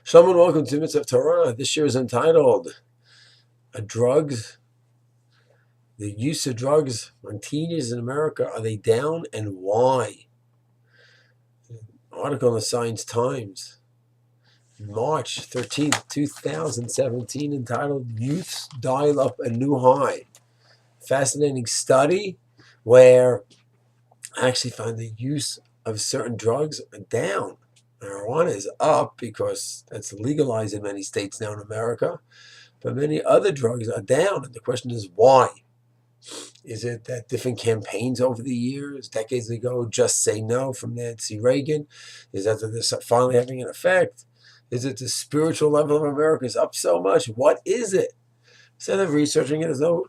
Shalom and welcome to Mitzvah Torah. This year is entitled Drugs. The use of drugs on teenagers in America, are they down and why? An article in the Science Times, March 13th, 2017, entitled Youths Dial Up a New High. Fascinating study where I actually found the use of certain drugs are down. Marijuana is up because it's legalized in many states now in America, but many other drugs are down. And the question is why? Is it that different campaigns over the years, decades ago, Just Say No from Nancy Reagan? Is that they're finally having an effect? Is it the spiritual level of America is up so much? What is it? Instead of researching it, there's no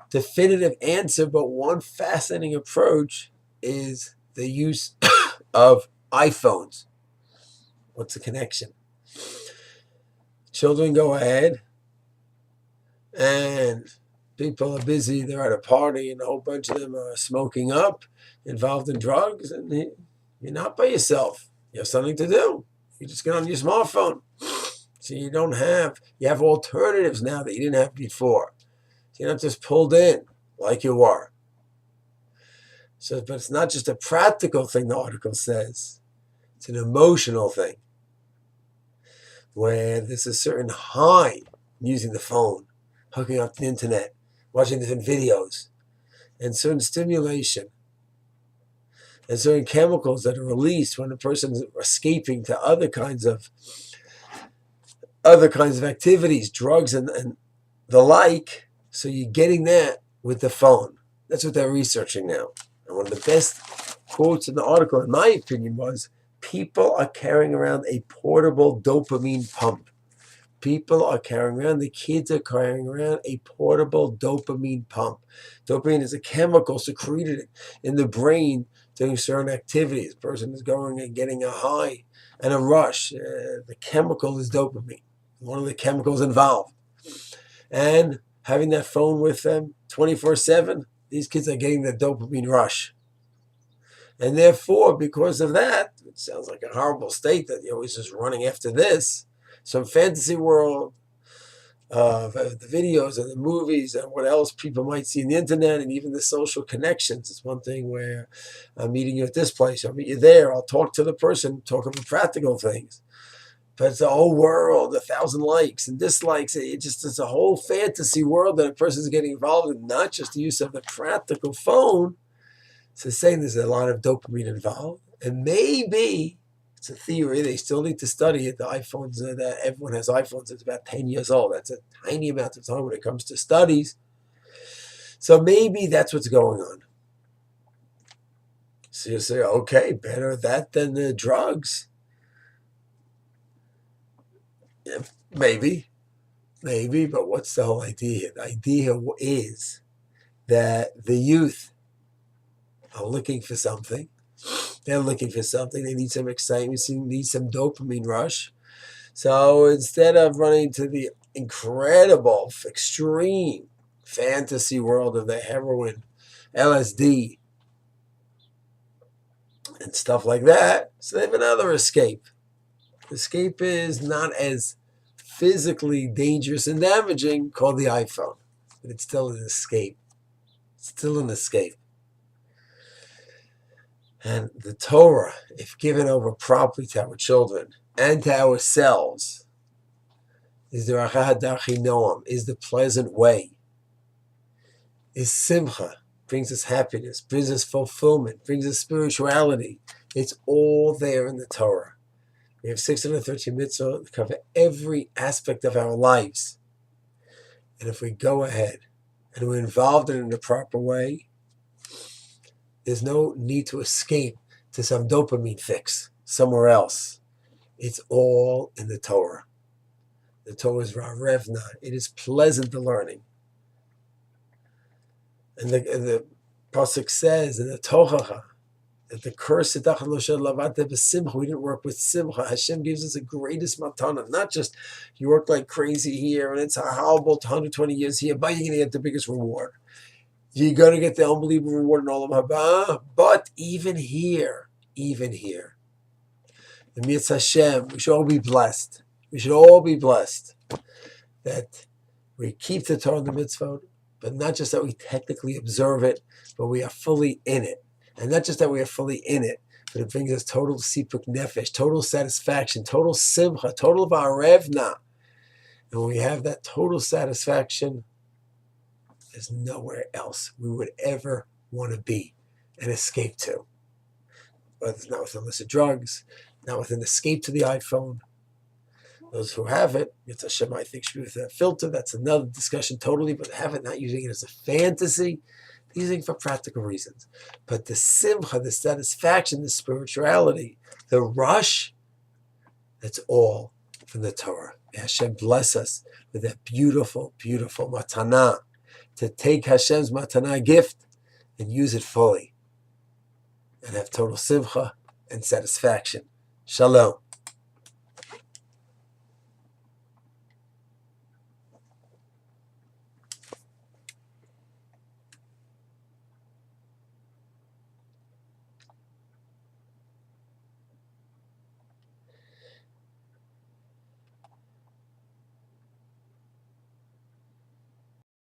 definitive answer, but one fascinating approach is the use of iPhones. What's the connection? Children go ahead and people are busy, they're at a party and a whole bunch of them are smoking up, involved in drugs, and you're not by yourself. You have something to do. You just get on your smartphone. So you have alternatives now that you didn't have before. So you're not just pulled in like you were. So, but it's not just a practical thing, the article says. It's an emotional thing where there's a certain high using the phone, hooking up to the internet, watching different videos, and certain stimulation, and certain chemicals that are released when a person's escaping to other kinds of activities, drugs and the like. So you're getting that with the phone. That's what they're researching now. And one of the best quotes in the article, in my opinion, was, people are carrying around a portable dopamine pump. People are carrying around, the kids are carrying around a portable dopamine pump. Dopamine is a chemical secreted in the brain during certain activities. A person is going and getting a high and a rush. The chemical is dopamine, one of the chemicals involved. And having that phone with them 24/7, these kids are getting the dopamine rush. And therefore, because of that, it sounds like a horrible state that you're always just running after this. Some fantasy world of the videos and the movies and what else people might see on the internet and even the social connections. It's one thing where I'm meeting you at this place, I'll meet you there, I'll talk to the person, talk about practical things. But it's a whole world, 1,000 likes and dislikes. It's a whole fantasy world that a person's getting involved in, not just the use of the practical phone. So saying there's a lot of dopamine involved. And maybe, it's a theory, they still need to study it. The iPhones, that everyone has iPhones, it's about 10 years old. That's a tiny amount of time when it comes to studies. So maybe that's what's going on. So you say, okay, better that than the drugs. Yeah, maybe, but what's the whole idea? The idea is that the youth are looking for something. They're looking for something. They need some excitement. They need some dopamine rush. So instead of running to the incredible, extreme fantasy world of the heroin, LSD, and stuff like that, so they have another escape. The escape is not as physically dangerous and damaging, called the iPhone, but it's still an escape. It's still an escape. And the Torah, if given over properly to our children and to ourselves, is the Rachah Darchi Noam, is the pleasant way, is Simcha, brings us happiness, brings us fulfillment, brings us spirituality. It's all there in the Torah. We have 613 mitzvot to cover every aspect of our lives. And if we go ahead and we're involved in it in the proper way, there's no need to escape to some dopamine fix somewhere else. It's all in the Torah. The Torah is Rarevna. It is pleasant to learning. And the Pasuk says in the Tochacha that the curse, we didn't work with Simcha. Hashem gives us the greatest matana. Not just you work like crazy here and it's a horrible 120 years here, but you're going to get the biggest reward. You're going to get the unbelievable reward in Olam Haba. But even here, the Mitzvah Hashem, we should all be blessed. We should all be blessed that we keep the Torah and the mitzvot, but not just that we technically observe it, but we are fully in it. And not just that we are fully in it, but it brings us total sipuk nefesh, total satisfaction, total simcha, total varevna. And when we have that total satisfaction, there's nowhere else we would ever want to be and escape to. Whether it's not with illicit drugs, not with an escape to the iPhone. Those who have it, it's a Hashem, I think, should be with a filter. That's another discussion totally, but have it, not using it as a fantasy, using it for practical reasons. But the simcha, the satisfaction, the spirituality, the rush, that's all from the Torah. May Hashem bless us with that beautiful, beautiful matana, to take Hashem's matana gift and use it fully and have total simcha and satisfaction. Shalom.